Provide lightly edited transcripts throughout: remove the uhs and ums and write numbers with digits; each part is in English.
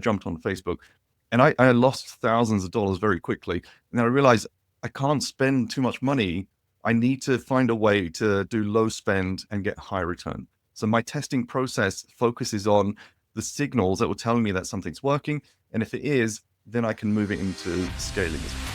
jumped on Facebook, and I lost thousands of dollars very quickly. And then I realized I can't spend too much money. I need to find a way to do low spend and get high return. So my testing process focuses on the signals that will tell me that something's working. And if it is, then I can move it into scaling as well.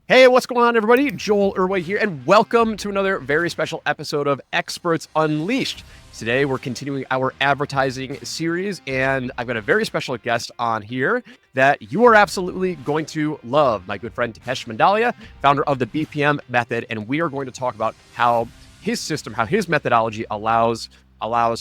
Hey, what's going on, everybody? Joel Irway here, and welcome to another very special episode of Experts Unleashed. Today, we're continuing our advertising series, and I've got a very special guest on here that you are absolutely going to love. My good friend, Depesh Mandalia, founder of the BPM Method, and we are going to talk about how his system, how his methodology allows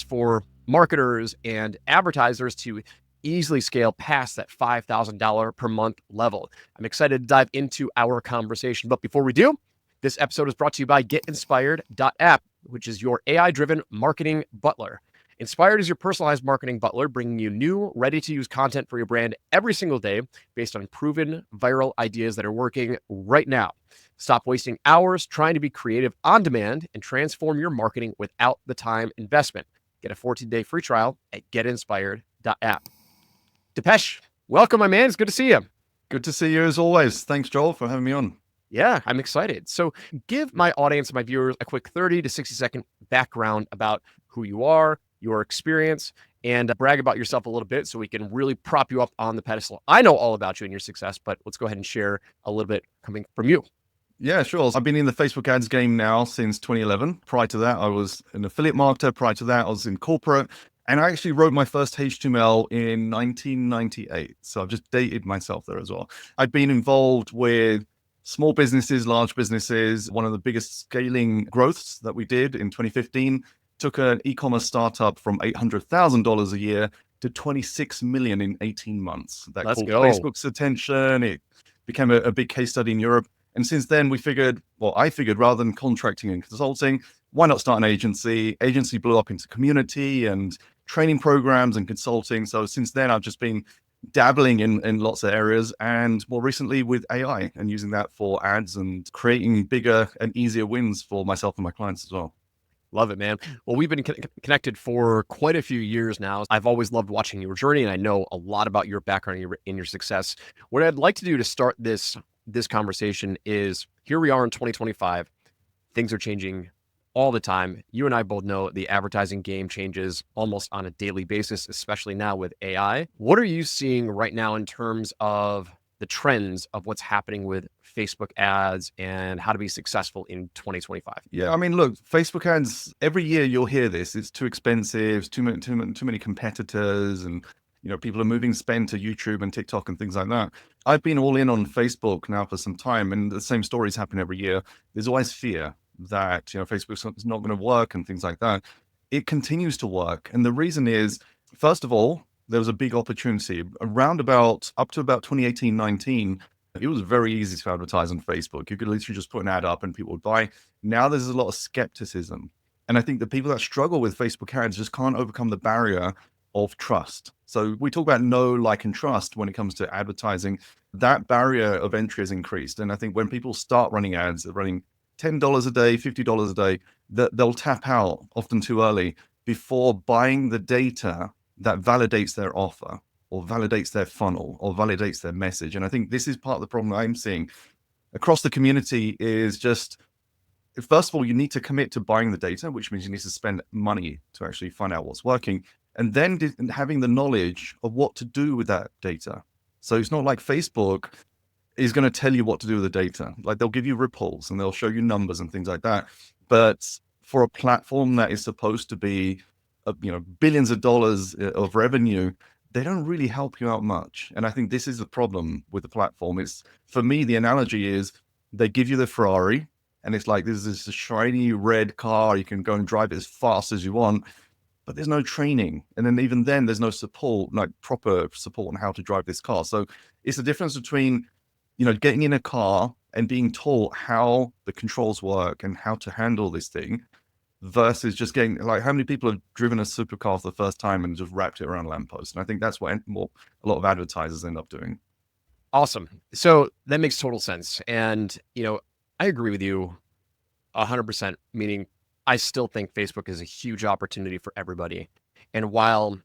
for marketers and advertisers to easily scale past that $5,000 per month level. I'm excited to dive into our conversation. But before we do, this episode is brought to you by GetInspired.app, which is your AI-driven marketing butler. Inspired is your personalized marketing butler, bringing you new, ready-to-use content for your brand every single day based on proven viral ideas that are working right now. Stop wasting hours trying to be creative on demand and transform your marketing without the time investment. Get a 14-day free trial at GetInspired.app. Depesh, welcome, my man. It's good to see you. Good to see you as always. Thanks, Joel, for having me on. Yeah, I'm excited. So give my audience, my viewers, a quick 30 to 60 second background about who you are, your experience, and brag about yourself a little bit so we can really prop you up on the pedestal. I know all about you and your success, but let's go ahead and share a little bit coming from you. Yeah, sure. I've been in the Facebook ads game now since 2011. Prior to that, I was an affiliate marketer. Prior to that, I was in corporate. And I actually wrote my first HTML in 1998. So I've just dated myself there as well. I've been involved with small businesses, large businesses. One of the biggest scaling growths that we did in 2015 took an e-commerce startup from $800,000 a year to 26 million in 18 months. That Let's caught go. Facebook's attention. It became a big case study in Europe. And since then, I figured rather than contracting and consulting, why not start an agency? Agency blew up into community and training programs and consulting. So since then, I've just been dabbling in lots of areas, and more recently with AI and using that for ads and creating bigger and easier wins for myself and my clients as well. Love it, man. Well, we've been connected for quite a few years now. I've always loved watching your journey, and I know a lot about your background and your success. What I'd like to do to start this conversation is, here we are in 2025. Things are changing all the time. You and I both know the advertising game changes almost on a daily basis, especially now with AI. What are you seeing right now in terms of the trends of what's happening with Facebook ads and how to be successful in 2025? Yeah, I mean, look, Facebook ads, every year you'll hear this. It's too expensive, too many competitors, and people are moving spend to YouTube and TikTok and things like that. I've been all in on Facebook now for some time, and the same stories happen every year. There's always fear that Facebook's not going to work and things like that. It continues to work, and the reason is, first of all, there was a big opportunity up to about 2018-19. It was very easy to advertise on Facebook. You could literally just put an ad up and people would buy. Now there's a lot of skepticism, and I think the people that struggle with Facebook ads just can't overcome the barrier of trust. So we talk about know, like, and trust when it comes to advertising. That barrier of entry has increased, and I think when people start running ads, they're running $10 a day, $50 a day, they'll tap out often too early before buying the data that validates their offer or validates their funnel or validates their message. And I think this is part of the problem I'm seeing across the community is just, first of all, you need to commit to buying the data, which means you need to spend money to actually find out what's working. And then having the knowledge of what to do with that data. So it's not like Facebook is going to tell you what to do with the data. Like, they'll give you reports and they'll show you numbers and things like that. But for a platform that is supposed to be, billions of dollars of revenue, they don't really help you out much. And I think this is the problem with the platform. For me, the analogy is they give you the Ferrari and it's like, this is a shiny red car. You can go and drive it as fast as you want, but there's no training. And then even then there's no support, like proper support on how to drive this car. So it's the difference between getting in a car and being taught how the controls work and how to handle this thing versus just getting, like, how many people have driven a supercar for the first time and just wrapped it around a lamppost? And I think that's what a lot of advertisers end up doing. Awesome. So that makes total sense. And, I agree with you 100%, meaning I still think Facebook is a huge opportunity for everybody. And while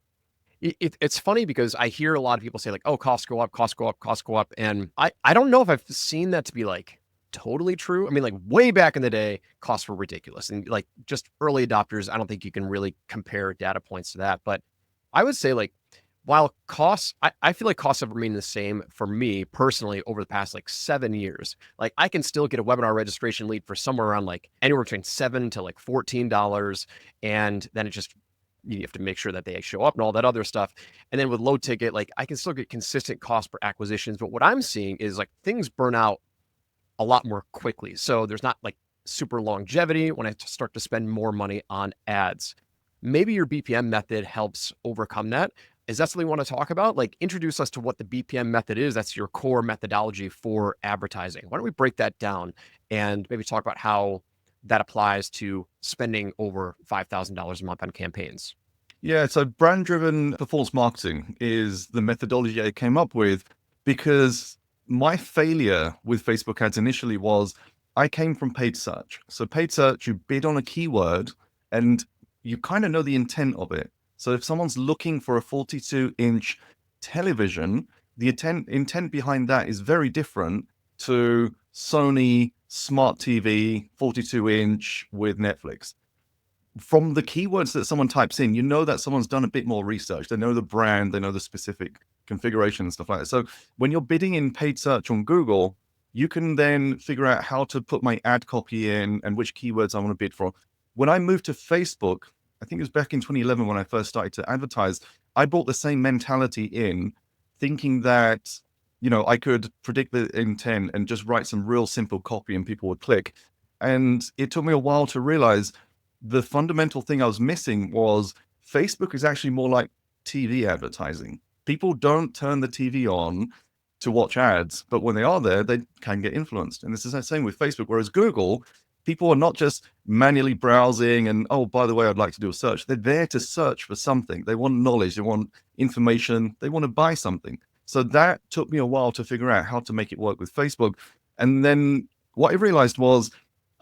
it's funny because I hear a lot of people say like, oh, costs go up, costs go up, costs go up. And I don't know if I've seen that to be like totally true. I mean, like way back in the day, costs were ridiculous. And like just early adopters, I don't think you can really compare data points to that. But I would say like, while costs, I feel like costs have remained the same for me personally over the past like 7 years. Like I can still get a webinar registration lead for somewhere around like anywhere between $7 to like $14. And then it just, you have to make sure that they show up and all that other stuff. And then with low ticket, like I can still get consistent cost per acquisitions. But what I'm seeing is like things burn out a lot more quickly. So there's not like super longevity when I start to spend more money on ads. Maybe your BPM method helps overcome that. Is that something you want to talk about? Like introduce us to what the BPM method is. That's your core methodology for advertising. Why don't we break that down and maybe talk about how that applies to spending over $5,000 a month on campaigns? Yeah, so brand-driven performance marketing is the methodology I came up with because my failure with Facebook ads initially was I came from paid search. So paid search, you bid on a keyword and you kind of know the intent of it. So if someone's looking for a 42-inch television, the intent behind that is very different to Sony smart TV 42-inch with Netflix. From the keywords that someone types in, you know that someone's done a bit more research. They know the brand, they know the specific configuration and stuff like that. So when you're bidding in paid search on Google, you can then figure out how to put my ad copy in and which keywords I want to bid for. When I moved to Facebook, I think it was back in 2011 when I first started to advertise, I brought the same mentality in, thinking that, I could predict the intent and just write some real simple copy and people would click. And it took me a while to realize the fundamental thing I was missing was Facebook is actually more like TV advertising. People don't turn the TV on to watch ads, but when they are there, they can get influenced. And this is the same with Facebook. Whereas Google, people are not just manually browsing and, oh, by the way, I'd like to do a search. They're there to search for something. They want knowledge. They want information. They want to buy something. So that took me a while to figure out how to make it work with Facebook. And then what I realized was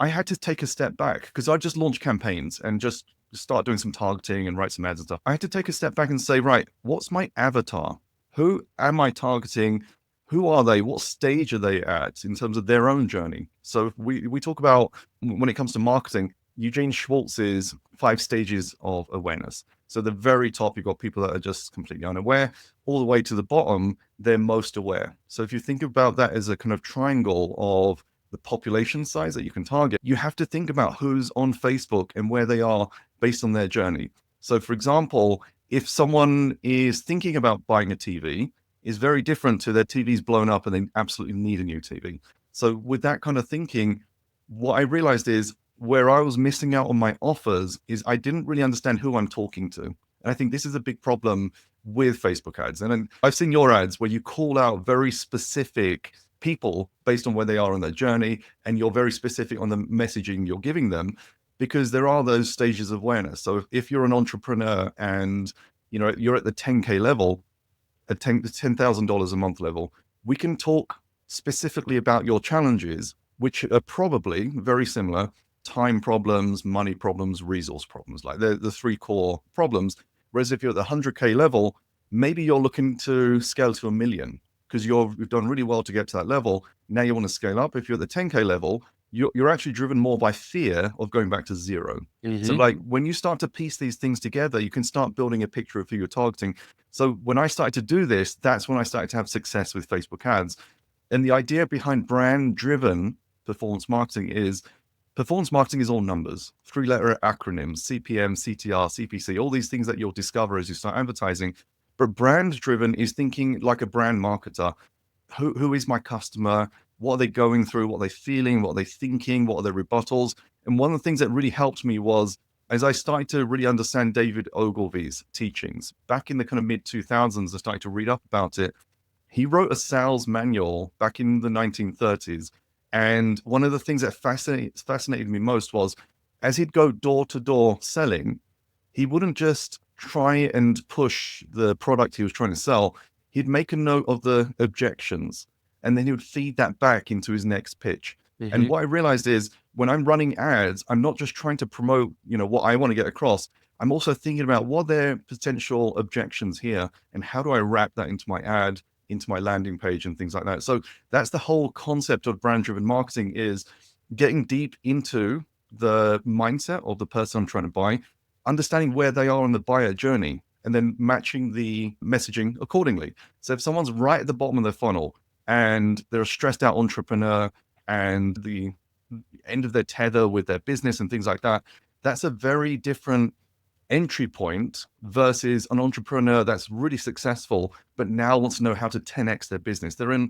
I had to take a step back because I just launched campaigns and just start doing some targeting and write some ads and stuff. I had to take a step back and say, right, what's my avatar? Who am I targeting? Who are they? What stage are they at in terms of their own journey? So we talk about, when it comes to marketing, Eugene Schwartz's 5 stages of awareness. So the very top, you've got people that are just completely unaware, all the way to the bottom, they're most aware. So if you think about that as a kind of triangle of the population size that you can target, you have to think about who's on Facebook and where they are based on their journey. So for example, if someone is thinking about buying a TV, is very different to their TV's blown up and they absolutely need a new TV. So with that kind of thinking, what I realized is where I was missing out on my offers is I didn't really understand who I'm talking to. And I think this is a big problem with Facebook ads. And I've seen your ads where you call out very specific people based on where they are on their journey, and you're very specific on the messaging you're giving them, because there are those stages of awareness. So if you're an entrepreneur and you're at the 10K level, at $10,000 a month level, we can talk specifically about your challenges, which are probably very similar: time problems, money problems, resource problems. Like they're the 3 core problems. Whereas if you're at the 100K level, maybe you're looking to scale to 1 million because you've done really well to get to that level. Now you want to scale up. If you're at the 10K level, you're actually driven more by fear of going back to 0. Mm-hmm. So like when you start to piece these things together, you can start building a picture of who you're targeting. So when I started to do this, that's when I started to have success with Facebook ads. And the idea behind brand-driven performance marketing is all numbers, 3-letter acronyms: CPM, CTR, CPC, all these things that you'll discover as you start advertising. But brand-driven is thinking like a brand marketer. Who is my customer? What are they going through? What are they feeling? What are they thinking? What are their rebuttals? And one of the things that really helped me was, as I started to really understand David Ogilvy's teachings, back in the kind of mid-2000s, I started to read up about it. He wrote a sales manual back in the 1930s. And one of the things that fascinated me most was, as he'd go door to door selling, he wouldn't just try and push the product he was trying to sell. He'd make a note of the objections, and then he would feed that back into his next pitch. Mm-hmm. And what I realized is when I'm running ads, I'm not just trying to promote, what I want to get across. I'm also thinking about what are their potential objections here and how do I wrap that into my ad, into my landing page and things like that. So that's the whole concept of brand-driven marketing, is getting deep into the mindset of the person I'm trying to buy, understanding where they are on the buyer journey, and then matching the messaging accordingly. So if someone's right at the bottom of the funnel and they're a stressed out entrepreneur and the end of their tether with their business and things like that, that's a very different entry point versus an entrepreneur that's really successful, but now wants to know how to 10x their business. They're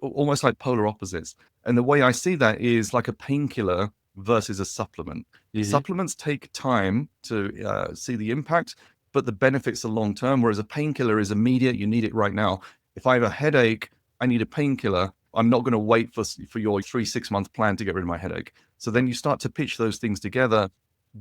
almost like polar opposites. And the way I see that is like a painkiller versus a supplement. Supplements take time to see the impact, but the benefits are long term, whereas a painkiller is immediate. You need it right now. If I have a headache, I need a painkiller. I'm not going to wait for your 3-6 month plan to get rid of my headache. So then you start to pitch those things together,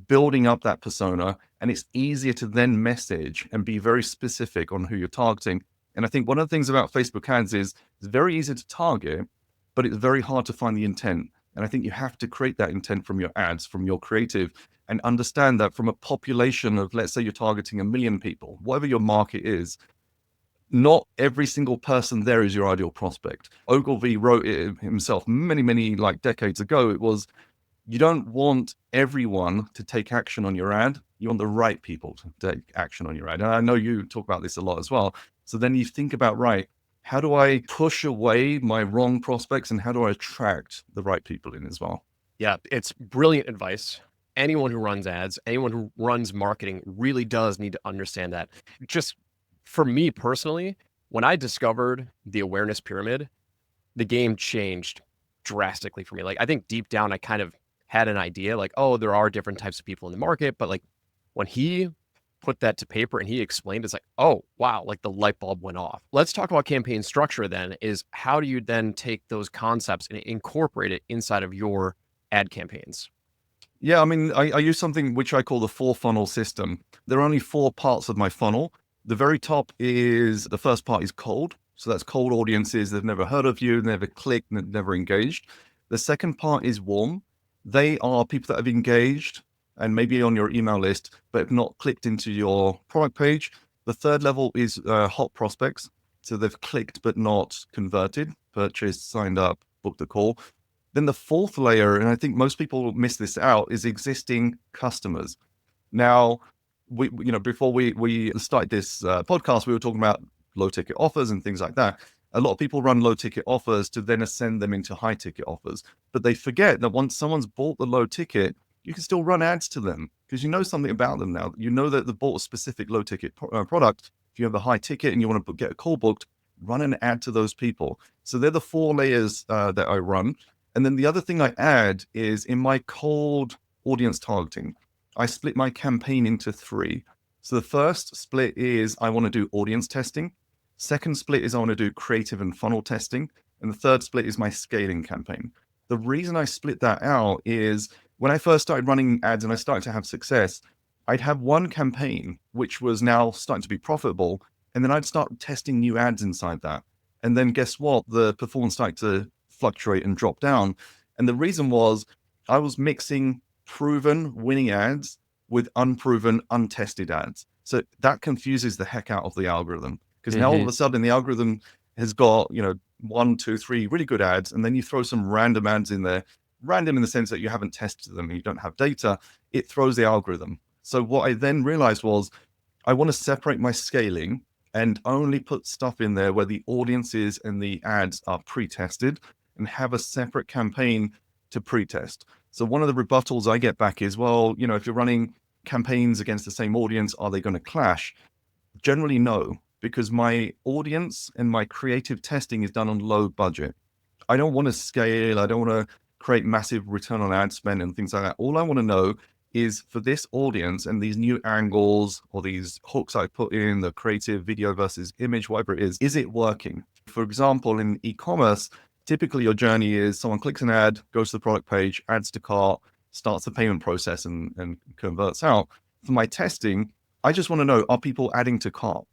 building up that persona, and it's easier to then message and be very specific on who you're targeting. And I think one of the things about Facebook ads is it's very easy to target, but it's very hard to find the intent. And I think you have to create that intent from your ads, from your creative, and understand that from a population of, let's say you're targeting 1 million people, whatever your market is, not every single person there is your ideal prospect. Ogilvy wrote it himself many decades ago. It was, you don't want everyone to take action on your ad. You want the right people to take action on your ad. And I know you talk about this a lot as well. So then you think about, right, how do I push away my wrong prospects and how do I attract the right people in as well? Yeah, it's brilliant advice. Anyone who runs ads, anyone who runs marketing really does need to understand that. Just for me personally, when I discovered the awareness pyramid, the game changed drastically for me. Like, I think deep down, I kind of had an idea like, oh, there are different types of people in the market. But like when he put that to paper and he explained, it's like, oh, wow, like the light bulb went off. Let's talk about campaign structure then. Is how do you then take those concepts and incorporate it inside of your ad campaigns? Yeah, I mean, I use something which I call the 4 funnel system. There are only 4 parts of my funnel. The very top is, the first part is cold. So that's cold audiences. They've never heard of you, never clicked, never engaged. The second part is warm. They are people that have engaged and maybe on your email list, but have not clicked into your product page. The third level is hot prospects. So they've clicked, but not converted, purchased, signed up, booked a call. Then the fourth layer, and I think most people miss this out, is existing customers. Now, before we started this podcast, we were talking about low ticket offers and things like that. A lot of people run low ticket offers to then ascend them into high ticket offers, but they forget that once someone's bought the low ticket, you can still run ads to them because you know something about them now. You know that they bought a specific low ticket product. If you have a high ticket and you want to get a call booked, run an ad to those people. So they're the 4 layers that I run. And then the other thing I add is in my cold audience targeting, I split my campaign into 3. So the first split is I want to do audience testing. Second split is I want to do creative and funnel testing. And the third split is my scaling campaign. The reason I split that out is when I first started running ads and I started to have success, I'd have one campaign, which was now starting to be profitable. And then I'd start testing new ads inside that. And then guess what? The performance started to fluctuate and drop down. And the reason was I was mixing proven winning ads with unproven, untested ads. So that confuses the heck out of the algorithm because now all of a sudden the algorithm has got, 1, 2, 3 really good ads. And then you throw some random ads in there, random in the sense that you haven't tested them and you don't have data. It throws the algorithm. So what I then realized was I want to separate my scaling and only put stuff in there where the audiences and the ads are pre-tested and have a separate campaign to pre-test. So one of the rebuttals I get back is, well, if you're running campaigns against the same audience, are they going to clash? Generally, no, because my audience and my creative testing is done on low budget. I don't want to scale. I don't want to create massive return on ad spend and things like that. All I want to know is for this audience and these new angles or these hooks I put in, the creative video versus image, whatever it is it working? For example, in e-commerce, typically your journey is someone clicks an ad, goes to the product page, adds to cart, starts the payment process and converts out. For my testing, I just want to know, are people adding to cart?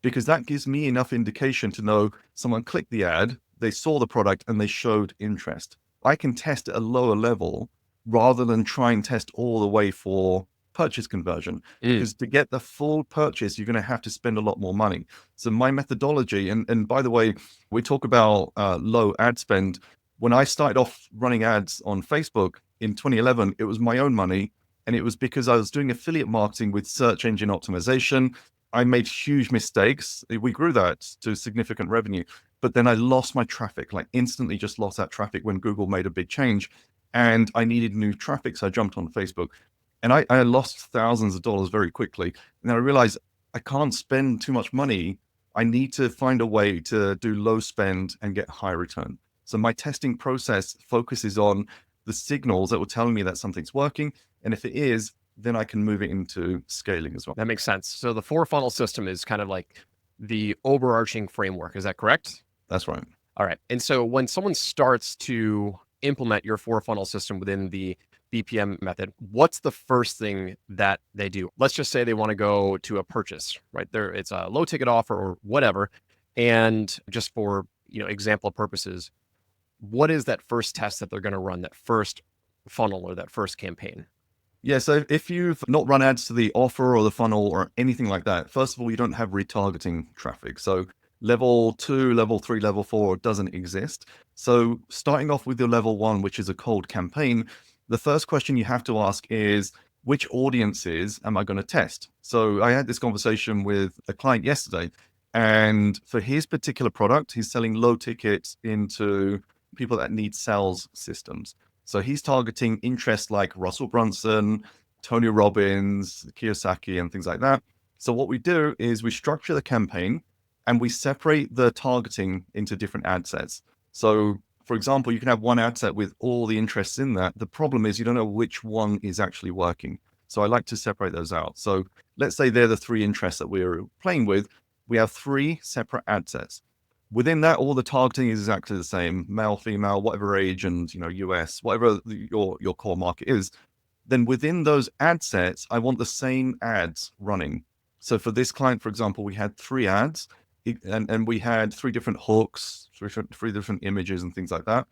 Because that gives me enough indication to know someone clicked the ad, they saw the product and they showed interest. I can test at a lower level rather than try and test all the way for purchase conversion. Because to get the full purchase, you're going to have to spend a lot more money. So my methodology, and by the way, we talk about low ad spend. When I started off running ads on Facebook in 2011, it was my own money. And it was because I was doing affiliate marketing with search engine optimization. I made huge mistakes. We grew that to significant revenue, but then I lost my traffic, like instantly just lost that traffic when Google made a big change. And I needed new traffic. So I jumped on Facebook and I lost thousands of dollars very quickly. And then I realized I can't spend too much money. I need to find a way to do low spend and get high return. So my testing process focuses on the signals that will tell me that something's working. And if it is, then I can move it into scaling as well. That makes sense. So the 4 funnel system is kind of like the overarching framework. Is that correct? That's right. All right. And so when someone starts to implement your 4 funnel system within the BPM method, what's the first thing that they do? Let's just say they want to go to a purchase, right? It's a low ticket offer or whatever. And just for, example purposes, what is that first test that they're going to run, that first funnel or that first campaign? Yeah, so if you've not run ads to the offer or the funnel or anything like that, first of all, you don't have retargeting traffic. So level 2, level 3, level 4 doesn't exist. So starting off with your level 1, which is a cold campaign, the first question you have to ask is, which audiences am I going to test? So I had this conversation with a client yesterday, and for his particular product, he's selling low tickets into people that need sales systems. So he's targeting interests like Russell Brunson, Tony Robbins, Kiyosaki, and things like that. So what we do is we structure the campaign and we separate the targeting into different ad sets. So for example, you can have one ad set with all the interests in that. The problem is you don't know which one is actually working. So I like to separate those out. So let's say they're the 3 interests that we're playing with. We have 3 separate ad sets. Within that, all the targeting is exactly the same: male, female, whatever age, and US, whatever your core market is. Then within those ad sets, I want the same ads running. So for this client, for example, we had 3 ads, and we had 3 different hooks, 3 different images, and things like that.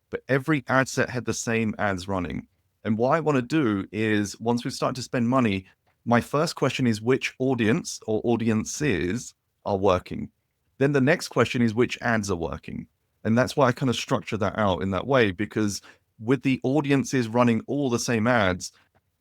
But every ad set had the same ads running. And what I want to do is, once we start to spend money, my first question is which audience or audiences are working. Then the next question is which ads are working. And that's why I kind of structure that out in that way, because with the audiences running all the same ads,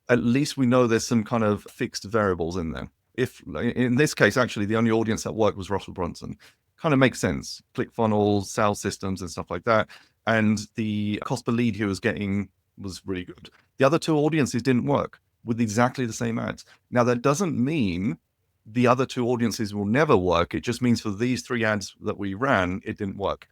at least we know there's some kind of fixed variables in there. If in this case, actually, the only audience that worked was Russell Brunson. Kind of makes sense. ClickFunnels, sales systems, and stuff like that. And the cost per lead he was getting was really good. The other 2 audiences didn't work with exactly the same ads. Now, that doesn't mean the other 2 audiences will never work. It just means for these 3 ads that we ran, it didn't work.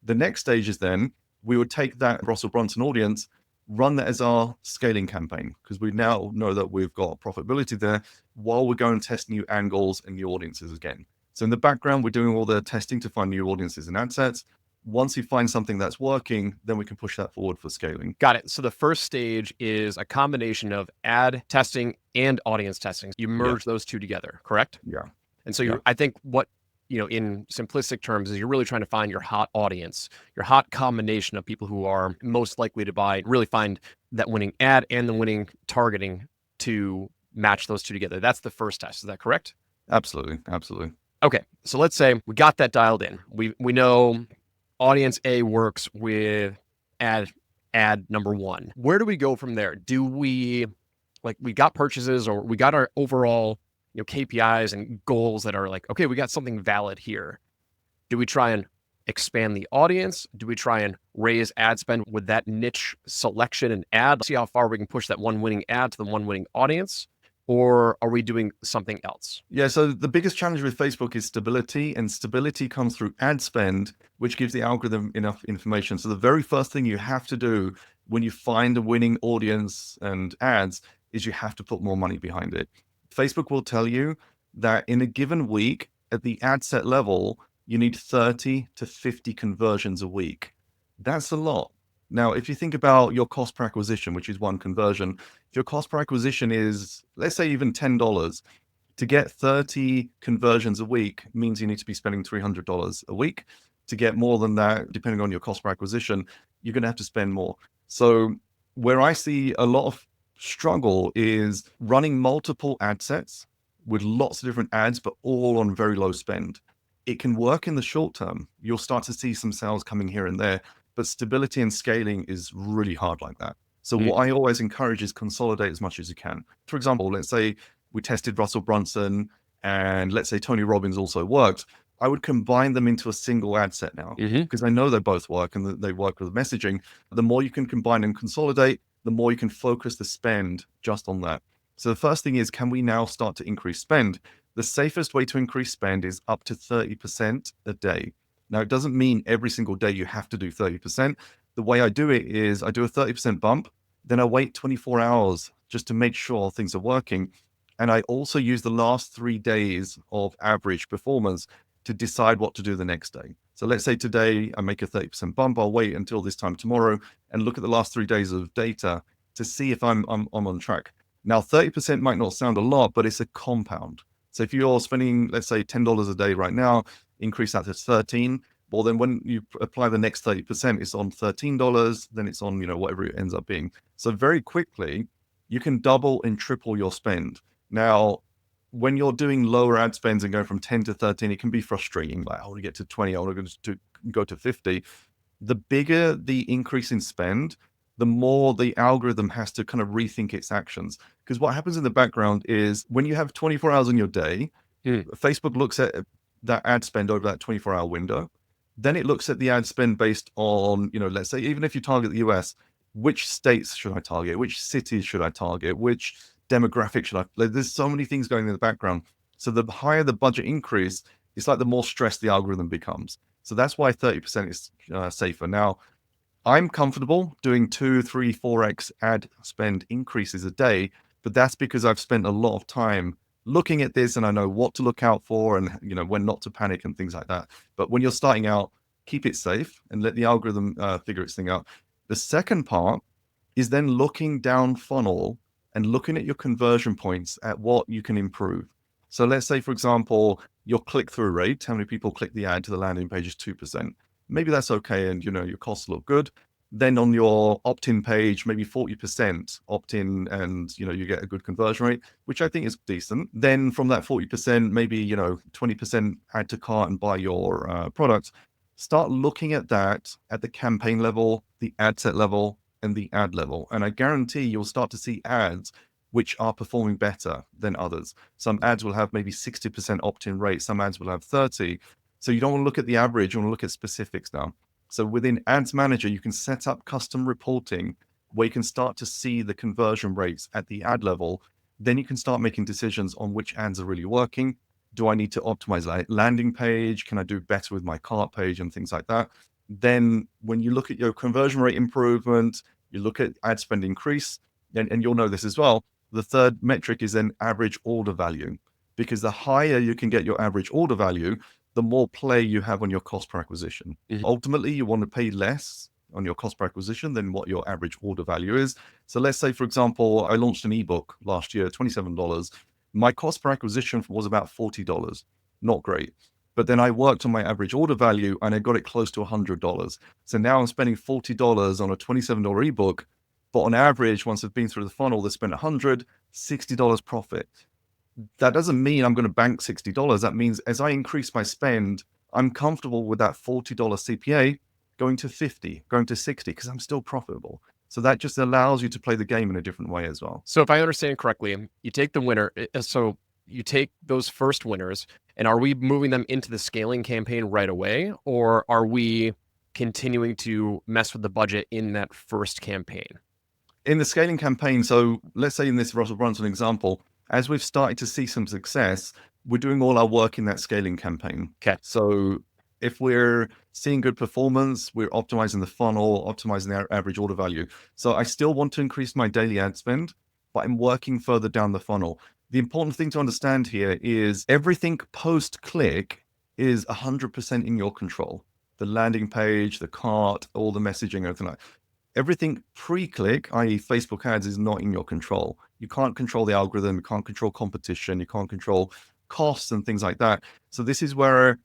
The next stage is then we would take that Russell Brunson audience, run that as our scaling campaign, because we now know that we've got profitability there while we're going to test new angles and new audiences again. So in the background, we're doing all the testing to find new audiences and ad sets. Once you find something that's working, then we can push that forward for scaling. Got it. So the first stage is a combination of ad testing and audience testing. You merge those 2 together, correct? Yeah. And so I think what, in simplistic terms, is you're really trying to find your hot audience, your hot combination of people who are most likely to buy, really find that winning ad and the winning targeting to match those 2 together. That's the first test. Is that correct? Absolutely. Absolutely. Okay. So let's say we got that dialed in. We know audience A works with ad number 1. Where do we go from there? Do we got purchases, or we got our overall KPIs and goals that are like, okay, we got something valid here. Do we try and expand the audience? Do we try and raise ad spend with that niche selection and ad? See how far we can push that one winning ad to the one winning audience? Or are we doing something else? Yeah, so the biggest challenge with Facebook is stability, and stability comes through ad spend, which gives the algorithm enough information. So the very first thing you have to do when you find a winning audience and ads is you have to put more money behind it. Facebook will tell you that in a given week at the ad set level, you need 30 to 50 conversions a week. That's a lot. Now, if you think about your cost per acquisition, which is one conversion, if your cost per acquisition is, let's say, even $10, to get 30 conversions a week means you need to be spending $300 a week. To get more than that, depending on your cost per acquisition, you're going to have to spend more. So Where I see a lot of struggle is running multiple ad sets with lots of different ads, but all on very low spend. It can work in the short term. You'll start to see some sales coming here and there, but stability and scaling is really hard like that. So Mm. what I always encourage is consolidate as much as you can. For example, let's say we tested Russell Brunson and let's say Tony Robbins also worked. I would combine them into a single ad set now Mm-hmm. because I know they both work and they work with messaging. The more you can combine and consolidate, the more you can focus the spend just on that. So the first thing is, can we now start to increase spend? The safest way to increase spend is up to 30% a day. Now, it doesn't mean every single day you have to do 30%. The way I do it is I do a 30% bump, then I wait 24 hours just to make sure things are working. And I also use the last 3 days of average performance to decide what to do the next day. So let's say today I make a 30% bump. I'll wait until this time tomorrow and look at the last 3 days of data to see if I'm on track. Now, 30% might not sound a lot, but it's a compound. So if you're spending, let's say, $10 a day right now, increase that to 13. Well, then when you apply the next 30%, it's on $13. Then it's on, whatever it ends up being. So very quickly, you can double and triple your spend. Now, when you're doing lower ad spends and going from 10 to 13, it can be frustrating. Like, I want to get to 20, I want to go to 50. The bigger the increase in spend, the more the algorithm has to kind of rethink its actions. Because what happens in the background is when you have 24 hours in your day, Facebook looks at that ad spend over that 24-hour window. Then it looks at the ad spend based on, let's say, even if you target the US, which states should I target? Which cities should I target? Which demographic should I? There's so many things going in the background. So the higher the budget increase, it's like the more stressed the algorithm becomes. So that's why 30% is safer. Now, I'm comfortable doing 2, 3, 4x ad spend increases a day, but that's because I've spent a lot of time looking at this and I know what to look out for and when not to panic and things like that. But when you're starting out, keep it safe and let the algorithm figure its thing out. The second part is then looking down funnel and looking at your conversion points at what you can improve. So let's say, for example, your click-through rate, how many people click the ad to the landing page is 2%. Maybe that's okay and your costs look good. Then on your opt-in page, maybe 40% opt-in and you get a good conversion rate, which I think is decent. Then from that 40%, maybe 20% add to cart and buy your product. Start looking at that at the campaign level, the ad set level, and the ad level. And I guarantee you'll start to see ads which are performing better than others. Some ads will have maybe 60% opt-in rate. Some ads will have 30. So you don't want to look at the average, you want to look at specifics now. So within Ads Manager, you can set up custom reporting where you can start to see the conversion rates at the ad level. Then you can start making decisions on which ads are really working. Do I need to optimize that landing page? Can I do better with my cart page and things like that? Then when you look at your conversion rate improvement, you look at ad spend increase, and you'll know this as well. The third metric is then average order value, because the higher you can get your average order value, the more play you have on your cost per acquisition. Mhm. Ultimately, you want to pay less on your cost per acquisition than what your average order value is. So let's say, for example, I launched an ebook last year, $27. My cost per acquisition was about $40. Not great. But then I worked on my average order value and I got it close to $100. So now I'm spending $40 on a $27 ebook. But on average, once I've been through the funnel, they spent $60 profit. That doesn't mean I'm going to bank $60. That means as I increase my spend, I'm comfortable with that $40 CPA going to 50, going to 60, because I'm still profitable. So that just allows you to play the game in a different way as well. So if I understand correctly, you take the winner. So you take those first winners, and are we moving them into the scaling campaign right away, or are we continuing to mess with the budget in that first campaign? In the scaling campaign, so let's say in this Russell Brunson example, as we've started to see some success, we're doing all our work in that scaling campaign. Okay. So if we're seeing good performance, we're optimizing the funnel, optimizing our average order value. So I still want to increase my daily ad spend, but I'm working further down the funnel. The important thing to understand here is everything post-click is 100% in your control. The landing page, the cart, all the messaging, everything like that. Everything pre-click, i.e. Facebook ads, is not in your control. You can't control the algorithm, you can't control competition, you can't control costs and things like that. So this is where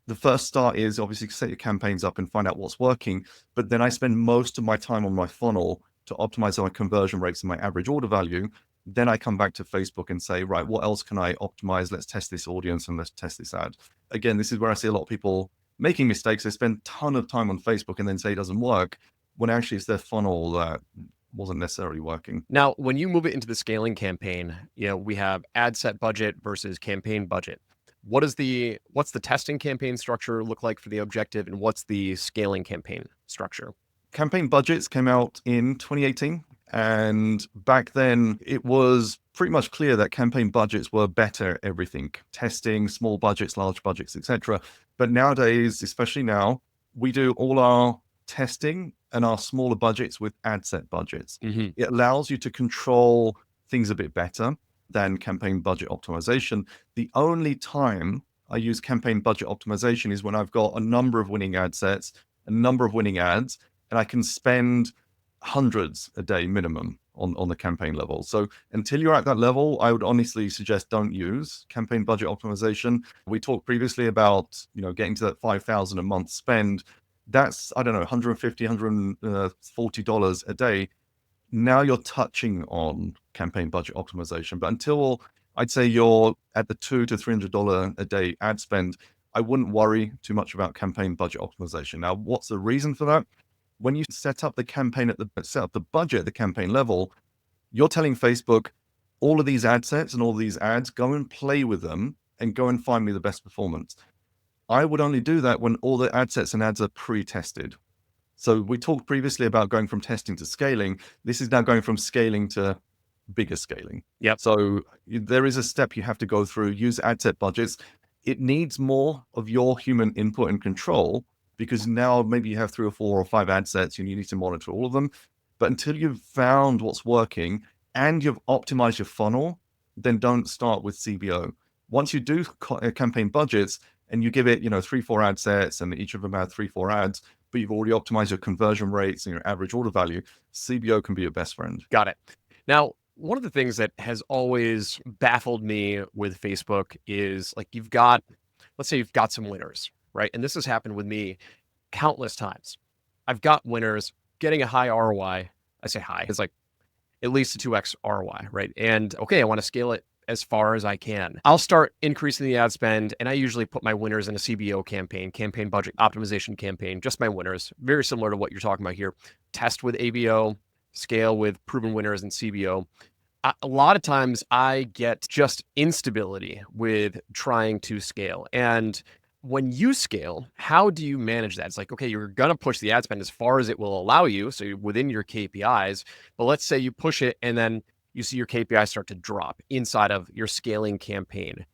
the first start is obviously set your campaigns up and find out what's working. But then I spend most of my time on my funnel to optimize my conversion rates and my average order value, then I come back to Facebook and say, right, what else can I optimize? Let's test this audience and let's test this ad. Again, this is where I see a lot of people making mistakes. They spend a ton of time on Facebook and then say it doesn't work, when actually it's their funnel that wasn't necessarily working. Now, when you move it into the scaling campaign, we have ad set budget versus campaign budget. What's the testing campaign structure look like for the objective, and what's the scaling campaign structure? Campaign budgets came out in 2018. And back then, it was pretty much clear that campaign budgets were better at everything: testing, small budgets, large budgets, etc. But nowadays, especially now, we do all our testing and our smaller budgets with ad set budgets. Mm-hmm. It allows you to control things a bit better than campaign budget optimization. The only time I use campaign budget optimization is when I've got a number of winning ad sets, a number of winning ads, and I can spend hundreds a day minimum on the campaign level. So until you're at that level, I would honestly suggest don't use campaign budget optimization. We talked previously about, getting to that 5,000 a month spend. That's, I don't know, $150, $140 a day. Now you're touching on campaign budget optimization. But until I'd say you're at the $200 to $300 a day ad spend, I wouldn't worry too much about campaign budget optimization. Now, what's the reason for that? When you set up the campaign set up the budget at the campaign level, you're telling Facebook, all of these ad sets and all these ads, go and play with them and go and find me the best performance. I would only do that when all the ad sets and ads are pre-tested. So we talked previously about going from testing to scaling. This is now going from scaling to bigger scaling. Yep. So there is a step you have to go through. Use ad set budgets. It needs more of your human input and control, because now maybe you have 3 or 4 or 5 ad sets and you need to monitor all of them. But until you've found what's working and you've optimized your funnel, then don't start with CBO. Once you do campaign budgets and you give it, 3, 4 ad sets and each of them have 3, 4 ads, but you've already optimized your conversion rates and your average order value, CBO can be your best friend. Got it. Now, one of the things that has always baffled me with Facebook is, like, let's say you've got some winners, right? And this has happened with me countless times. I've got winners getting a high ROI. I say high, it's like at least a 2x ROI, right? And okay, I want to scale it as far as I can. I'll start increasing the ad spend, and I usually put my winners in a CBO campaign budget optimization campaign, just my winners, very similar to what you're talking about here. Test with ABO, scale with proven winners and CBO. A lot of times I get just instability with trying to scale. And when you scale, how do you manage that? It's like, okay, you're going to push the ad spend as far as it will allow you, so you're within your KPIs, but let's say you push it and then you see your KPIs start to drop inside of your scaling campaign.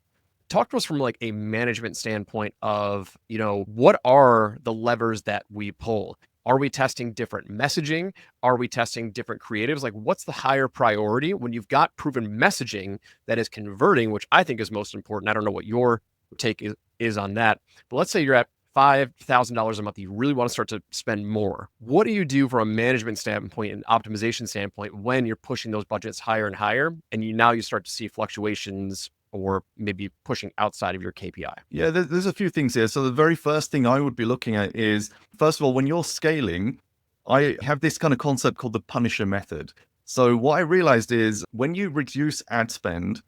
Talk to us from like a management standpoint of, what are the levers that we pull? Are we testing different messaging? Are we testing different creatives? Like, what's the higher priority when you've got proven messaging that is converting, which I think is most important? I don't know what your take is on that, but let's say you're at $5,000 a month. You really want to start to spend more. What do you do from a management standpoint and optimization standpoint when you're pushing those budgets higher and higher, and you start to see fluctuations or maybe pushing outside of your KPI? Yeah, there's a few things here. So the very first thing I would be looking at is, first of all, when you're scaling, I have this kind of concept called the Punisher method. So what I realized is when you reduce ad spend,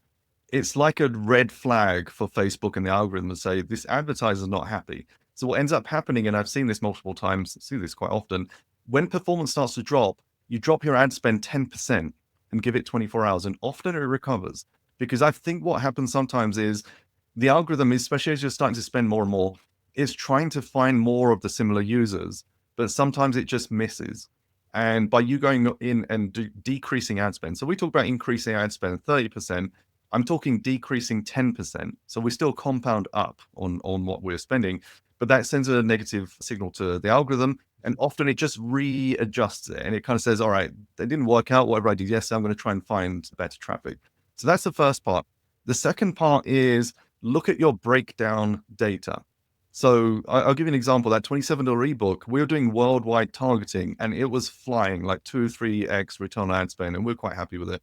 it's like a red flag for Facebook and the algorithm to say, this advertiser is not happy. So what ends up happening, and I've seen this multiple times, see this quite often, when performance starts to drop, you drop your ad spend 10% and give it 24 hours, and often it recovers. Because I think what happens sometimes is the algorithm, especially as you're starting to spend more and more, is trying to find more of the similar users, but sometimes it just misses. And by you going in and decreasing ad spend, so we talk about increasing ad spend 30%, I'm talking decreasing 10%. So we still compound up on what we're spending, but that sends a negative signal to the algorithm. And often it just readjusts it and it kind of says, all right, that didn't work out, whatever I did yesterday, I'm going to try and find better traffic. So that's the first part. The second part is look at your breakdown data. So I'll give you an example. That $27 ebook, we were doing worldwide targeting and it was flying like 2-3x return on ad spend, and we're quite happy with it.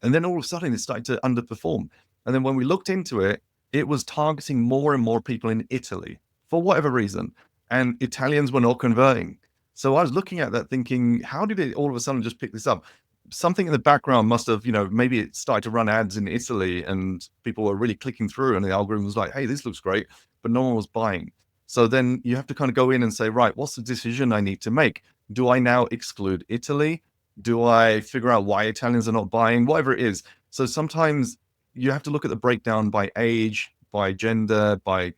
And then all of a sudden it started to underperform. And then when we looked into it, it was targeting more and more people in Italy for whatever reason. And Italians were not converting. So I was looking at that thinking, how did it all of a sudden just pick this up? Something in the background must have, maybe it started to run ads in Italy and people were really clicking through and the algorithm was like, hey, this looks great, but no one was buying. So then you have to kind of go in and say, right, what's the decision I need to make? Do I now exclude Italy? Do I figure out why Italians are not buying? Whatever it is. So sometimes you have to look at the breakdown by age, by gender, by,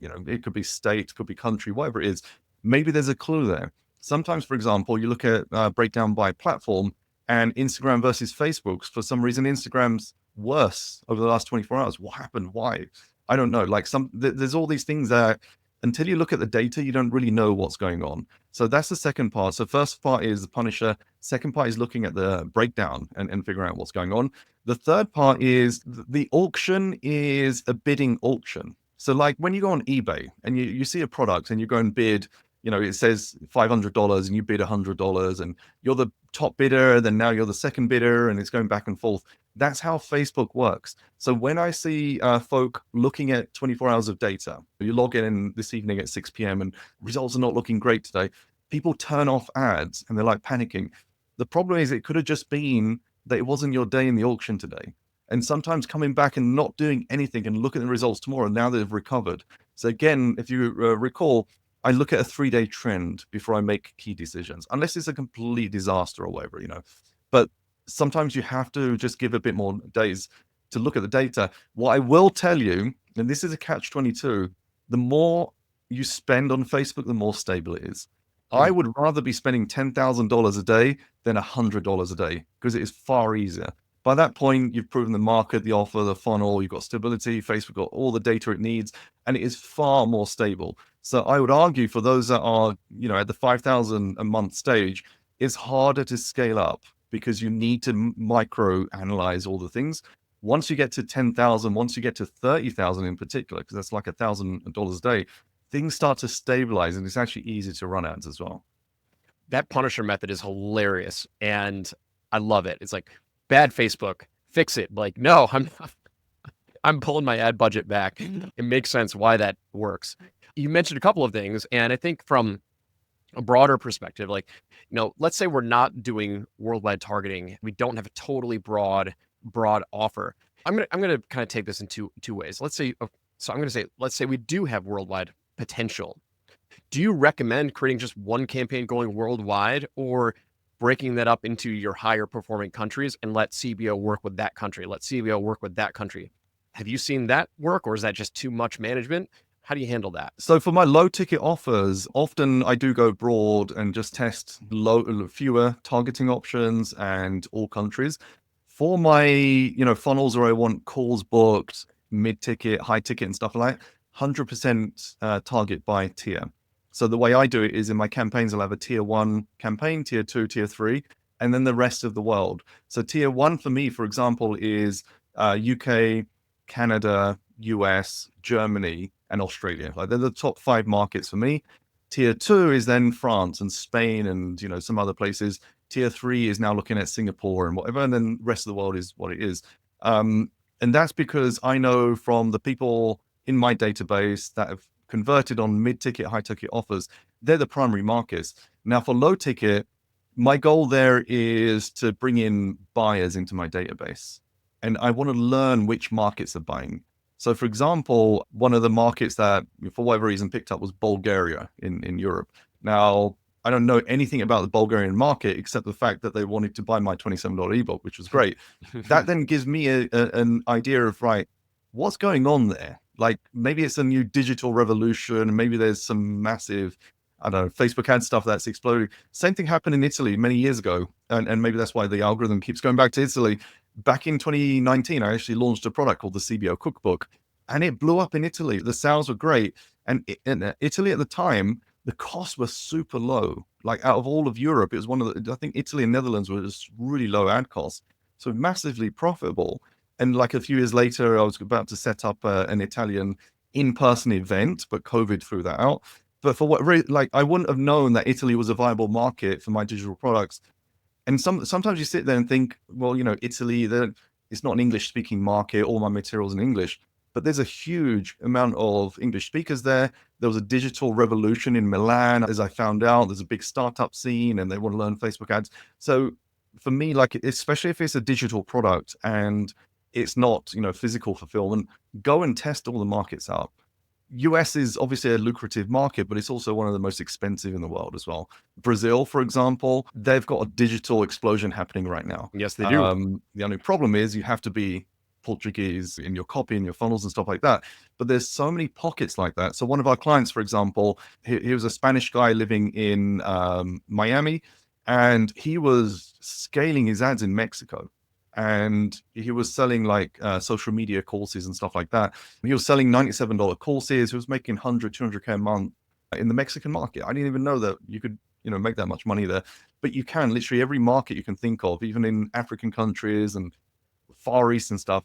it could be state, could be country, whatever it is. Maybe there's a clue there. Sometimes, for example, you look at breakdown by platform and Instagram versus Facebook. For some reason, Instagram's worse over the last 24 hours. What happened? Why? I don't know. Like there's all these things that until you look at the data, you don't really know what's going on. So that's the second part. So first part is the Punisher. Second part is looking at the breakdown and figuring out what's going on. The third part is the auction is a bidding auction. So like when you go on eBay and you see a product and you go and bid, it says $500 and you bid $100 and you're the top bidder, then now you're the second bidder and it's going back and forth. That's how Facebook works. So when I see folk looking at 24 hours of data, you log in this evening at 6 p.m. and results are not looking great today, people turn off ads and they're like panicking. The problem is it could have just been that it wasn't your day in the auction today. And sometimes coming back and not doing anything and look at the results tomorrow, now they've recovered. So again, if you recall, I look at a 3-day trend before I make key decisions, unless it's a complete disaster or whatever, But sometimes you have to just give a bit more days to look at the data. What I will tell you, and this is a catch-22, the more you spend on Facebook, the more stable it is. I would rather be spending $10,000 a day than $100 a day because it is far easier. By that point, you've proven the market, the offer, the funnel, you've got stability, Facebook got all the data it needs, and it is far more stable. So I would argue for those that are, at the 5,000 a month stage, it's harder to scale up because you need to micro analyze all the things. Once you get to 10,000, once you get to 30,000 in particular, because that's like $1,000 a day, things start to stabilize and it's actually easy to run ads as well. That Punisher method is hilarious and I love it. It's like, bad Facebook, fix it. Like, no, I'm pulling my ad budget back. It makes sense why that works. You mentioned a couple of things, and I think from a broader perspective, like, let's say we're not doing worldwide targeting. We don't have a totally broad offer. I'm gonna kind of take this in two ways. Let's say we do have worldwide potential. Do you recommend creating just one campaign going worldwide or breaking that up into your higher performing countries and let CBO work with that country, let CBO work with that country? Have you seen that work or is that just too much management? How do you handle that? So for my low ticket offers, often I do go broad and just test fewer targeting options and all countries. For my, funnels where I want calls booked, mid ticket, high ticket and stuff like that, 100% target by tier. So the way I do it is in my campaigns, I'll have a tier 1 campaign, tier 2, tier 3, and then the rest of the world. So tier 1 for me, for example, is UK, Canada, US, Germany, and Australia. Like they're the top 5 markets for me. Tier 2 is then France and Spain and, some other places. Tier 3 is now looking at Singapore and whatever. And then the rest of the world is what it is. And that's because I know from the people in my database that have converted on mid-ticket, high-ticket offers, they're the primary markets. Now for low ticket, my goal there is to bring in buyers into my database. And I want to learn which markets are buying. So for example, one of the markets that for whatever reason picked up was Bulgaria in Europe. Now, I don't know anything about the Bulgarian market except the fact that they wanted to buy my $27 ebook, which was great. That then gives me an idea of, right, what's going on there? Like maybe it's a new digital revolution. Maybe there's some massive, I don't know, Facebook ad stuff that's exploding. Same thing happened in Italy many years ago. And maybe that's why the algorithm keeps going back to Italy. Back in 2019, I actually launched a product called the CBO Cookbook and it blew up in Italy. The sales were great. And in Italy at the time, the costs were super low. Like out of all of Europe, it was one of the, I think Italy and Netherlands were just really low ad costs. So massively profitable. And like a few years later, I was about to set up an Italian in-person event, but COVID threw that out. But for what, I wouldn't have known that Italy was a viable market for my digital products. And sometimes you sit there and think, well, Italy, it's not an English-speaking market. All my materials in English. but there's a huge amount of English speakers there. There was a digital revolution in Milan, as I found out. There's a big startup scene and they want to learn Facebook ads. So for me, like, especially if it's a digital product and it's not, physical fulfillment, go and test all the markets out. US is obviously a lucrative market, but it's also one of the most expensive in the world as well. Brazil, for example, they've got a digital explosion happening right now. Yes, they do. The only problem is you have to be Portuguese in your copy and your funnels and stuff like that. But there's so many pockets like that. So one of our clients, for example, he was a Spanish guy living in Miami, and he was scaling his ads in Mexico. And he was selling like social media courses and stuff like that. He was selling $97 courses. He was making 100, 200K a month in the Mexican market. I didn't even know that you could, make that much money there. But you can literally every market you can think of, even in African countries and Far East and stuff.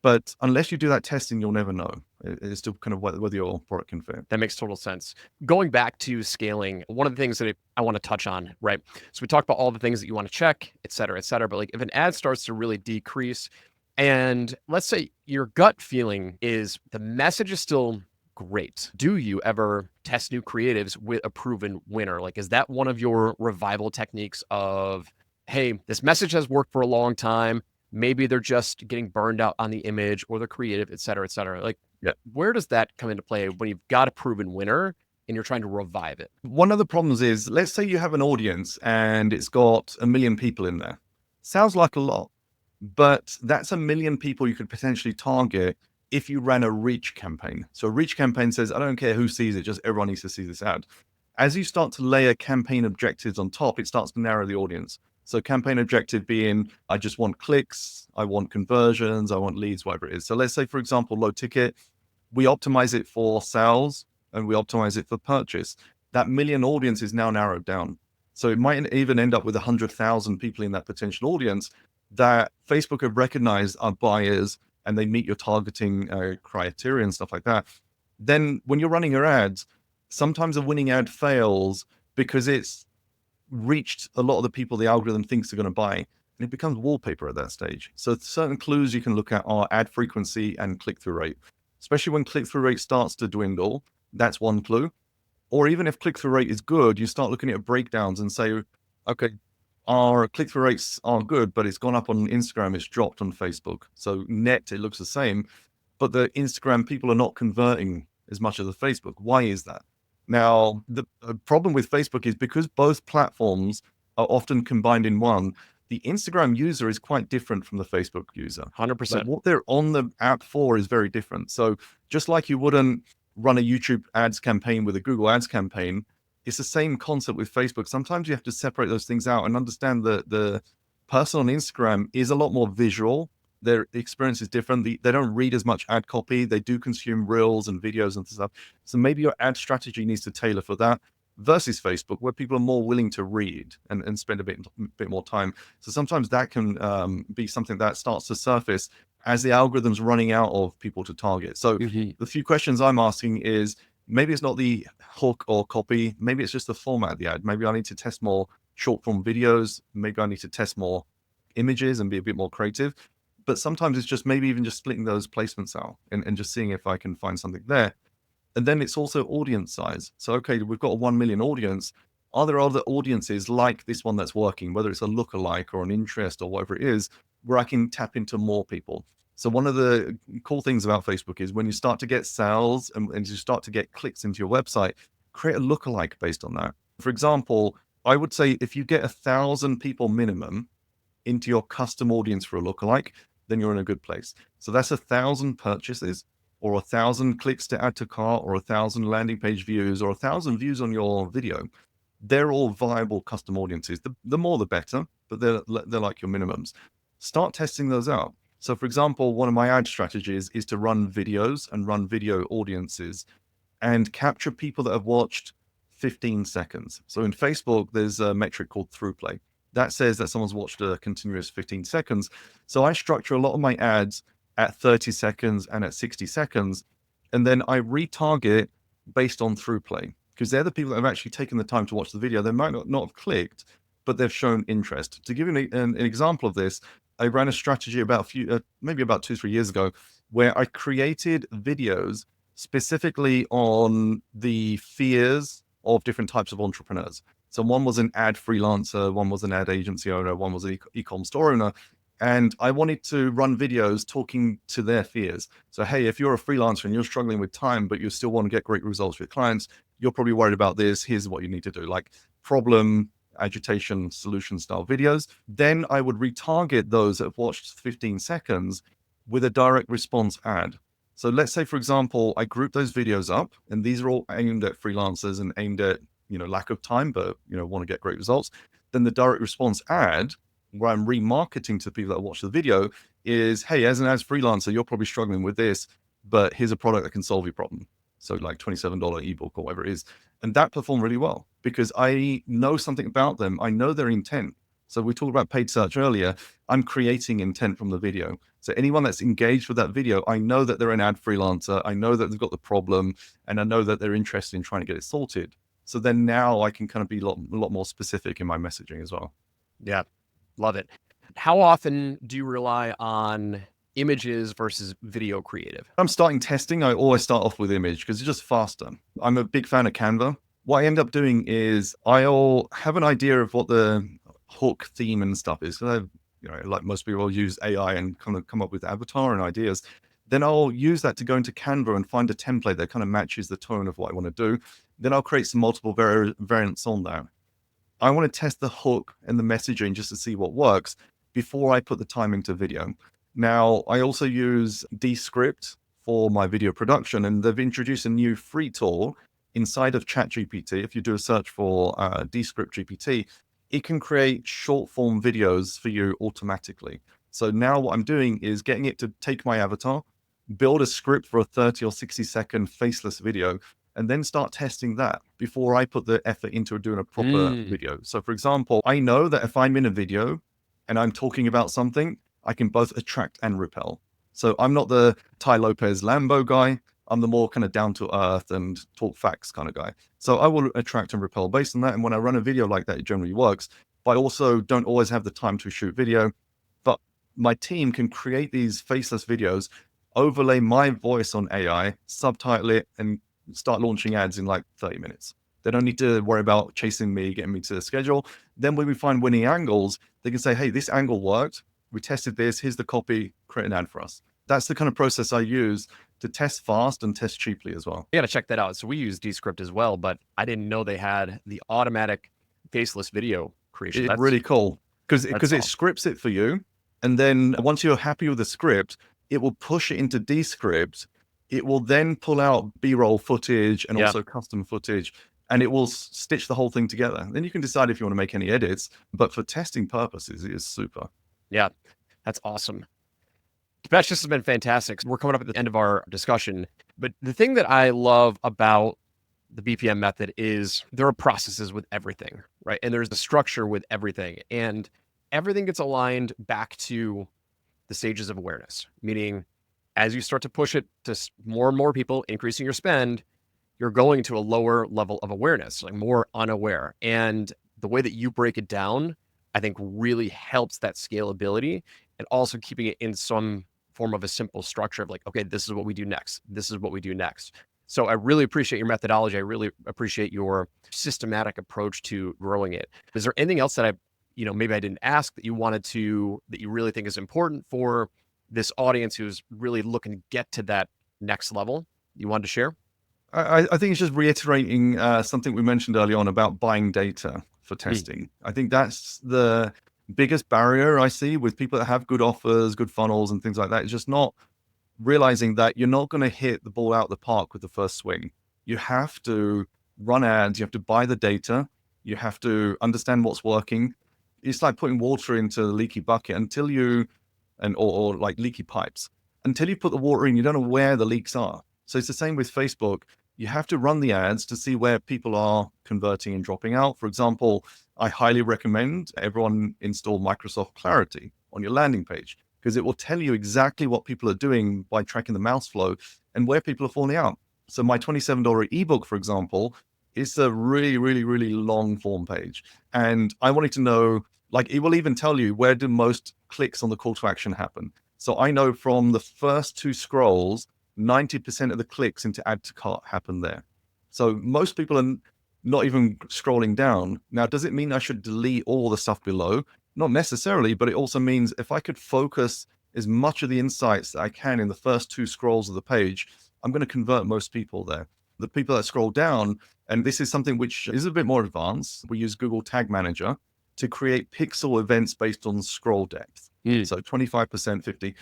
But unless you do that testing, you'll never know. It's still kind of whether your product can fit. That makes total sense. Going back to scaling, one of the things that I want to touch on, right? So we talked about all the things that you want to check, et cetera, et cetera. But like if an ad starts to really decrease, and let's say your gut feeling is the message is still great, do you ever test new creatives with a proven winner? Like, is that one of your revival techniques of, hey, this message has worked for a long time. Maybe they're just getting burned out on the image or the creative, et cetera, et cetera. Like, where does that come into play when you've got a proven winner and you're trying to revive it? One of the problems is, let's say you have an audience and it's got 1 million people in there. Sounds like a lot, but that's 1 million people you could potentially target if you ran a reach campaign. So a reach campaign says, I don't care who sees it, just everyone needs to see this ad. As you start to layer campaign objectives on top, it starts to narrow the audience. So campaign objective being, I just want clicks, I want conversions, I want leads, whatever it is. So let's say, for example, low ticket, we optimize it for sales and we optimize it for purchase. That 1 million audience is now narrowed down. So it might even end up with 100,000 people in that potential audience that Facebook have recognized are buyers and they meet your targeting criteria and stuff like that. Then when you're running your ads, sometimes a winning ad fails because it's reached a lot of the people the algorithm thinks are going to buy, and it becomes wallpaper at that stage. So certain clues you can look at are ad frequency and click-through rate, especially when click-through rate starts to dwindle. That's one clue. Or even if click-through rate is good, you start looking at breakdowns and say, okay, our click-through rates are good, but it's gone up on Instagram, it's dropped on Facebook. So net, it looks the same, but the Instagram people are not converting as much as the Facebook. Why is that? Now, the problem with Facebook is because both platforms are often combined in one, the Instagram user is quite different from the Facebook user. 100%. Like what they're on the app for is very different. So just like you wouldn't run a YouTube ads campaign with a Google ads campaign, it's the same concept with Facebook. Sometimes you have to separate those things out and understand that the person on Instagram is a lot more visual. Their experience is different. They don't read as much ad copy. They do consume reels and videos and stuff. So maybe your ad strategy needs to tailor for that versus Facebook, where people are more willing to read and spend a bit more time. So sometimes that can be something that starts to surface as the algorithm's running out of people to target. So the few questions I'm asking is, maybe it's not the hook or copy. Maybe it's just the format of the ad. Maybe I need to test more short form videos. Maybe I need to test more images and be a bit more creative. But sometimes it's just maybe even just splitting those placements out and just seeing if I can find something there. And then it's also audience size. So, okay, we've got a 1 million audience. Are there other audiences like this one that's working, whether it's a lookalike or an interest or whatever it is, where I can tap into more people? So one of the cool things about Facebook is when you start to get sales and you start to get clicks into your website, create a lookalike based on that. For example, I would say if you get 1,000 people minimum into your custom audience for a lookalike, then you're in a good place. So that's 1,000 purchases or 1,000 clicks to add to cart or 1,000 landing page views or 1,000 views on your video. They're all viable custom audiences. The more, the better, but they're like your minimums. Start testing those out. So for example, one of my ad strategies is to run videos and run video audiences and capture people that have watched 15 seconds. So in Facebook, there's a metric called throughplay. That says that someone's watched a continuous 15 seconds. So I structure a lot of my ads at 30 seconds and at 60 seconds. And then I retarget based on throughplay, because they're the people that have actually taken the time to watch the video. They might not have clicked, but they've shown interest. To give you an example of this, I ran a strategy about maybe about 2-3 years ago, where I created videos specifically on the fears of different types of entrepreneurs. So one was an ad freelancer, one was an ad agency owner, one was an e-com store owner. And I wanted to run videos talking to their fears. So, hey, if you're a freelancer and you're struggling with time, but you still want to get great results with clients, you're probably worried about this. Here's what you need to do, like problem, agitation, solution style videos. Then I would retarget those that have watched 15 seconds with a direct response ad. So let's say, for example, I group those videos up, and these are all aimed at freelancers and aimed at, lack of time, but, want to get great results. Then the direct response ad, where I'm remarketing to people that watch the video, is, hey, as freelancer, you're probably struggling with this, but here's a product that can solve your problem. So like $27 ebook or whatever it is. And that performed really well because I know something about them. I know their intent. So we talked about paid search earlier. I'm creating intent from the video. So anyone that's engaged with that video, I know that they're an ad freelancer. I know that they've got the problem, and I know that they're interested in trying to get it sorted. So then now I can kind of be a lot more specific in my messaging as well. Yeah. Love it. How often do you rely on images versus video creative? I'm starting testing. I always start off with image because it's just faster. I'm a big fan of Canva. What I end up doing is I'll have an idea of what the hook theme and stuff is. So like most people use AI and kind of come up with avatar and ideas. Then I'll use that to go into Canva and find a template that kind of matches the tone of what I want to do. Then I'll create some multiple variants on that. I want to test the hook and the messaging just to see what works before I put the time into video. Now, I also use Descript for my video production, and they've introduced a new free tool inside of ChatGPT. If you do a search for Descript GPT, it can create short form videos for you automatically. So now what I'm doing is getting it to take my avatar, build a script for a 30 or 60-second faceless video, and then start testing that before I put the effort into doing a proper video. So for example, I know that if I'm in a video and I'm talking about something, I can both attract and repel. So I'm not the Ty Lopez Lambo guy. I'm the more kind of down to earth and talk facts kind of guy. So I will attract and repel based on that. And when I run a video like that, it generally works. But I also don't always have the time to shoot video. But my team can create these faceless videos, overlay my voice on AI, subtitle it, and start launching ads in like 30 minutes. They don't need to worry about chasing me, getting me to the schedule. Then when we find winning angles, they can say, hey, this angle worked. We tested this. Here's the copy. Create an ad for us. That's the kind of process I use to test fast and test cheaply as well. You got to check that out. So we use Descript as well, but I didn't know they had the automatic faceless video creation. It's really cool because it scripts it for you. And then once you're happy with the script, it will push it into Descript. It will then pull out B-roll footage and also custom footage, and it will stitch the whole thing together. Then you can decide if you want to make any edits, but for testing purposes, it is super. Yeah, that's awesome. Depesh, this has been fantastic. We're coming up at the end of our discussion, but the thing that I love about the BPM method is there are processes with everything, right? And there's the structure with everything, and everything gets aligned back to the stages of awareness, meaning as you start to push it to more and more people, increasing your spend, you're going to a lower level of awareness, like more unaware. And the way that you break it down, I think really helps that scalability and also keeping it in some form of a simple structure of like, okay, this is what we do next. This is what we do next. So I really appreciate your methodology. I really appreciate your systematic approach to growing it. Is there anything else that maybe I didn't ask that you really think is important for this audience who's really looking to get to that next level you wanted to share? I think it's just reiterating something we mentioned early on about buying data for testing. I think that's the biggest barrier I see with people that have good offers, good funnels and things like that. It's just not realizing that you're not going to hit the ball out of the park with the first swing. You have to run ads. You have to buy the data. You have to understand what's working. It's like putting water into a leaky bucket or like leaky pipes. Until you put the water in, you don't know where the leaks are. So it's the same with Facebook. You have to run the ads to see where people are converting and dropping out. For example, I highly recommend everyone install Microsoft Clarity on your landing page because it will tell you exactly what people are doing by tracking the mouse flow and where people are falling out. So my $27 ebook, for example, is a really, really, really long form page. And I wanted to know, like, it will even tell you where do most clicks on the call to action happen. So I know from the first 2 scrolls, 90% of the clicks into add to cart happen there. So most people are not even scrolling down. Now, does it mean I should delete all the stuff below? Not necessarily, but it also means if I could focus as much of the insights that I can in the first 2 scrolls of the page, I'm going to convert most people there. The people that scroll down, and this is something which is a bit more advanced. We use Google Tag Manager to create pixel events based on scroll depth. So 25%, 50.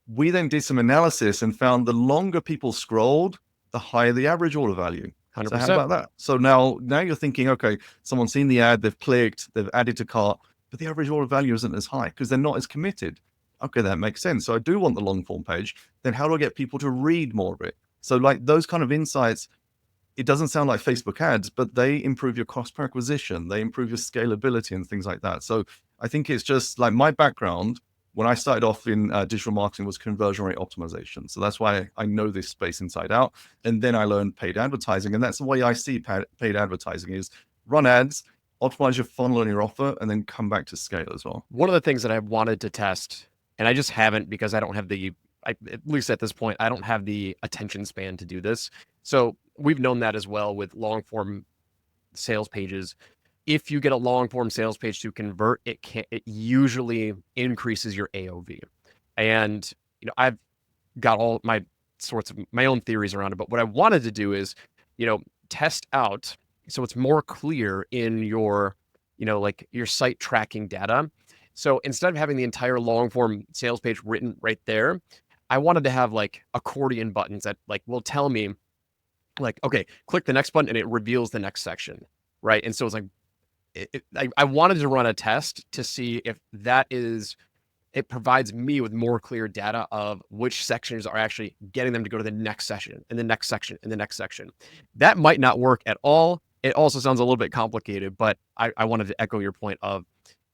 We then did some analysis and found the longer people scrolled, the higher the average order value. 100%. So how about that? So now you're thinking, okay, someone's seen the ad, they've clicked, they've added to cart, but the average order value isn't as high because they're not as committed. Okay, that makes sense. So I do want the long form page. Then how do I get people to read more of it? So like those kind of insights, it doesn't sound like Facebook ads, but they improve your cost per acquisition. They improve your scalability and things like that. So I think it's just like my background when I started off in digital marketing was conversion rate optimization. So that's why I know this space inside out. And then I learned paid advertising. And that's the way I see paid advertising is run ads, optimize your funnel and your offer, and then come back to scale as well. One of the things that I wanted to test, and I just haven't because I don't have at least at this point, I don't have the attention span to do this. So we've known that as well with long form sales pages. If you get a long form sales page to convert, it usually increases your AOV. And, I've got all my my own theories around it. But what I wanted to do is, test out so it's more clear in your, like your site tracking data. So instead of having the entire long form sales page written right there, I wanted to have like accordion buttons that like will tell me like, okay, click the next button and it reveals the next section. Right. And so it's like, I wanted to run a test to see if it provides me with more clear data of which sections are actually getting them to go to the next section and the next section and the next section. That might not work at all. It also sounds a little bit complicated, but I wanted to echo your point of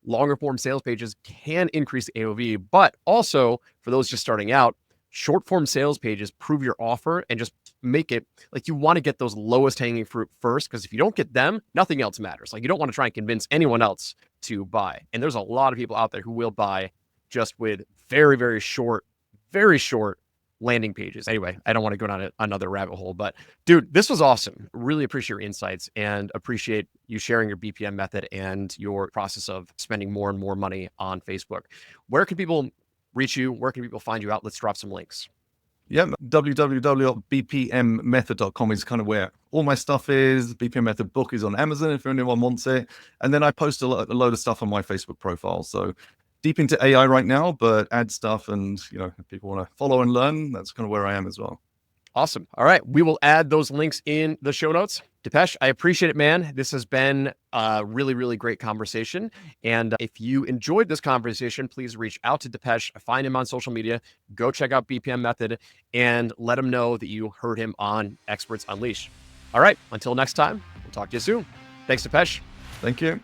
longer form sales pages can increase AOV, but also for those just starting out, short form sales pages prove your offer and just make it like you want to get those lowest hanging fruit first, because if you don't get them, nothing else matters. Like you don't want to try and convince anyone else to buy. And there's a lot of people out there who will buy just with very, very short landing pages. Anyway, I don't want to go down another rabbit hole, but dude, this was awesome. Really appreciate your insights and appreciate you sharing your BPM method and your process of spending more and more money on Facebook. Where can people reach you? Where can people find you out? Let's drop some links. Yeah, www.bpmmethod.com is kind of where all my stuff is. BPM Method book is on Amazon if anyone wants it. And then I post a load of stuff on my Facebook profile. So deep into AI right now, but ad stuff and, if people want to follow and learn, that's kind of where I am as well. Awesome. All right. We will add those links in the show notes. Depesh, I appreciate it, man. This has been a really, really great conversation. And if you enjoyed this conversation, please reach out to Depesh, find him on social media, go check out BPM Method, and let him know that you heard him on Experts Unleashed. All right. Until next time, we'll talk to you soon. Thanks, Depesh. Thank you.